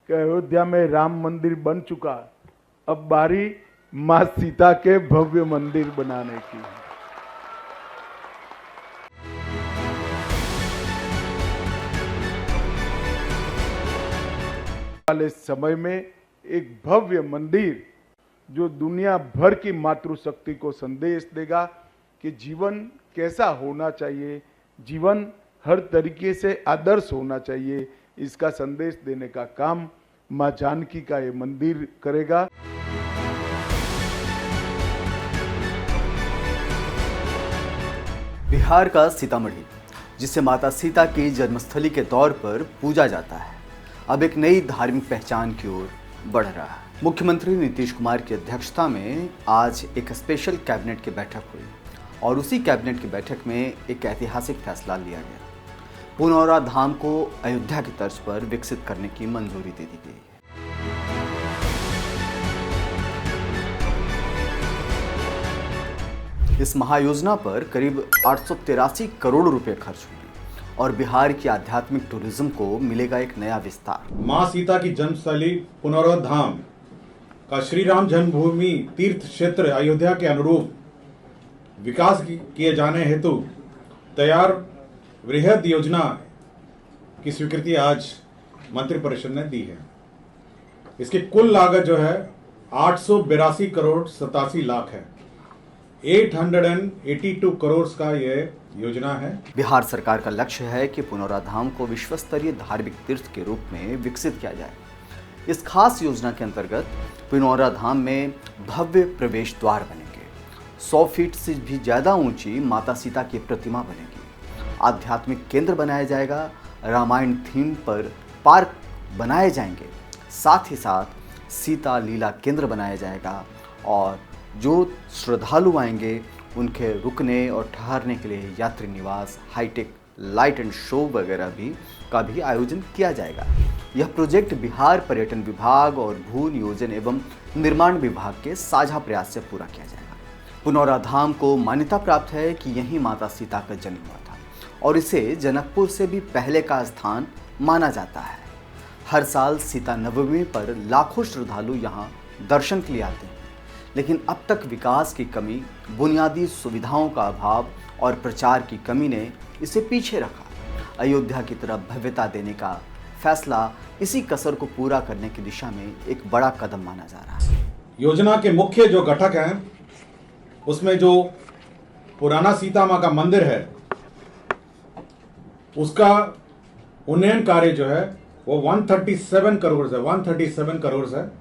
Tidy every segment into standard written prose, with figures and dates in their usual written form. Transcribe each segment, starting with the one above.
कि अयोध्या में राम मंदिर बन चुका, अब बारी मां सीता के भव्य मंदिर बनाने की है। वाले समय में एक भव्य मंदिर जो दुनिया भर की मातृशक्ति को संदेश देगा कि जीवन कैसा होना चाहिए, जीवन हर तरीके से आदर्श होना चाहिए, इसका संदेश देने का काम मां जानकी का ये मंदिर करेगा। बिहार का सीतामढ़ी, जिसे माता सीता की जन्मस्थली के तौर पर पूजा जाता है, अब एक नई धार्मिक पहचान की ओर बढ़ रहा है। मुख्यमंत्री नीतीश कुमार की अध्यक्षता में आज एक स्पेशल कैबिनेट की बैठक हुई और उसी कैबिनेट की बैठक में एक ऐतिहासिक फैसला लिया गया। पुनौरा धाम को अयोध्या की तर्ज पर विकसित करने की मंजूरी दे दी गई है। इस महायोजना पर करीब 883 करोड़ रुपए खर्च हुए और बिहार की आध्यात्मिक टूरिज्म को मिलेगा एक नया विस्तार। मां सीता की जन्मस्थली पुनौरा धाम का श्री राम जन्मभूमि तीर्थ क्षेत्र अयोध्या के अनुरूप विकास किए जाने हेतु तैयार वृहद योजना की स्वीकृति आज मंत्रिपरिषद ने दी है। इसकी कुल लागत जो है 882 करोड़ 87 लाख है। 882 करोड़ का यह योजना है। बिहार सरकार का लक्ष्य है कि पुनौरा धाम को विश्व स्तरीय धार्मिक तीर्थ के रूप में विकसित किया जाए। इस खास योजना के अंतर्गत पुनौरा धाम में भव्य प्रवेश द्वार बनेंगे, 100 फीट से भी ज्यादा ऊंची माता सीता की प्रतिमा बनेगी, आध्यात्मिक केंद्र बनाया जाएगा, रामायण थीम पर पार्क बनाए जाएंगे, साथ ही साथ सीता लीला केंद्र बनाया जाएगा और जो श्रद्धालु आएंगे उनके रुकने और ठहरने के लिए यात्री निवास, हाईटेक लाइट एंड शो वगैरह का भी आयोजन किया जाएगा। यह प्रोजेक्ट बिहार पर्यटन विभाग और भू नियोजन एवं निर्माण विभाग के साझा प्रयास से पूरा किया जाएगा। पुनौरा धाम को मान्यता प्राप्त है कि यहीं माता सीता का जन्म हुआ था और इसे जनकपुर से भी पहले का स्थान माना जाता है। हर साल सीता नवमी पर लाखों श्रद्धालु यहाँ दर्शन के लिए आते हैं, लेकिन अब तक विकास की कमी, बुनियादी सुविधाओं का अभाव और प्रचार की कमी ने इसे पीछे रखा। अयोध्या की तरफ भव्यता देने का फैसला इसी कसर को पूरा करने की दिशा में एक बड़ा कदम माना जा रहा है। योजना के मुख्य जो घटक हैं उसमें जो पुराना सीता मां का मंदिर है उसका उन्नयन कार्य जो है वो 137 करोड़ है।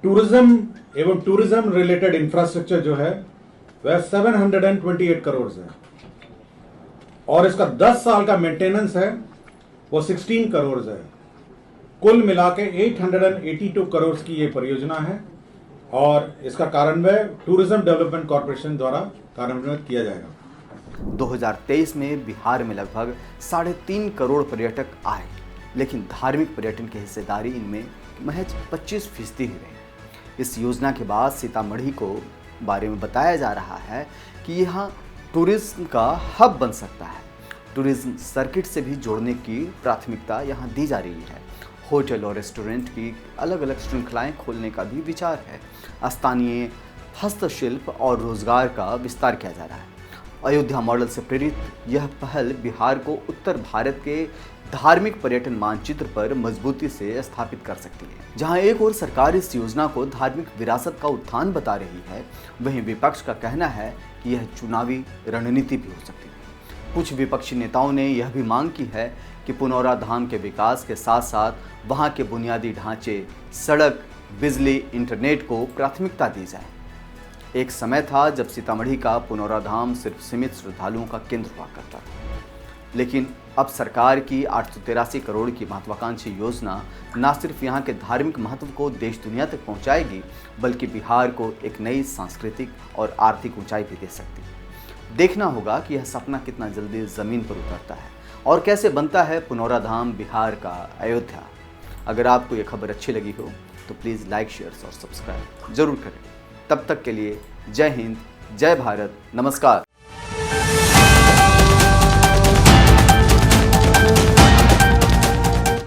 टूरिज्म एवं टूरिज्म रिलेटेड इंफ्रास्ट्रक्चर जो है वह 728 करोड़ है और इसका 10 साल का मेंटेनेंस है वो 16 करोड़ है। कुल मिला के 882 करोड़ की ये परियोजना है और इसका कार्यान्वयन टूरिज्म डेवलपमेंट कॉर्पोरेशन द्वारा कार्यान्वित किया जाएगा। 2023 में बिहार में लगभग 3.5 करोड़ पर्यटक आए, लेकिन धार्मिक पर्यटन की हिस्सेदारी इनमें महज 25% ही रही। इस योजना के बाद सीतामढ़ी को बारे में बताया जा रहा है कि यहाँ टूरिज्म का हब बन सकता है। टूरिज्म सर्किट से भी जोड़ने की प्राथमिकता यहाँ दी जा रही है। होटल और रेस्टोरेंट की अलग अलग श्रृंखलाएं खोलने का भी विचार है। स्थानीय हस्तशिल्प और रोजगार का विस्तार किया जा रहा है। अयोध्या मॉडल से प्रेरित यह पहल बिहार को उत्तर भारत के धार्मिक पर्यटन मानचित्र पर मजबूती से स्थापित कर सकती है। जहां एक ओर सरकार इस योजना को धार्मिक विरासत का उत्थान बता रही है, वहीं विपक्ष का कहना है कि यह चुनावी रणनीति भी हो सकती है। कुछ विपक्षी नेताओं ने यह भी मांग की है कि पुनौरा धाम के विकास के साथ साथ वहां के बुनियादी ढांचे, सड़क, बिजली, इंटरनेट को प्राथमिकता दी जाए। एक समय था जब सीतामढ़ी का पुनौरा धाम सिर्फ सीमित श्रद्धालुओं का केंद्र हुआ करता था, लेकिन अब सरकार की 883 करोड़ की महत्वाकांक्षी योजना न सिर्फ यहाँ के धार्मिक महत्व को देश दुनिया तक पहुँचाएगी, बल्कि बिहार को एक नई सांस्कृतिक और आर्थिक ऊंचाई भी दे सकती है। देखना होगा कि यह सपना कितना जल्दी ज़मीन पर उतरता है और कैसे बनता है पुनौरा धाम बिहार का अयोध्या। अगर आपको ये खबर अच्छी लगी हो तो प्लीज़ लाइक, शेयर और सब्सक्राइब जरूर करें। तब तक के लिए जय हिंद, जय भारत, नमस्कार।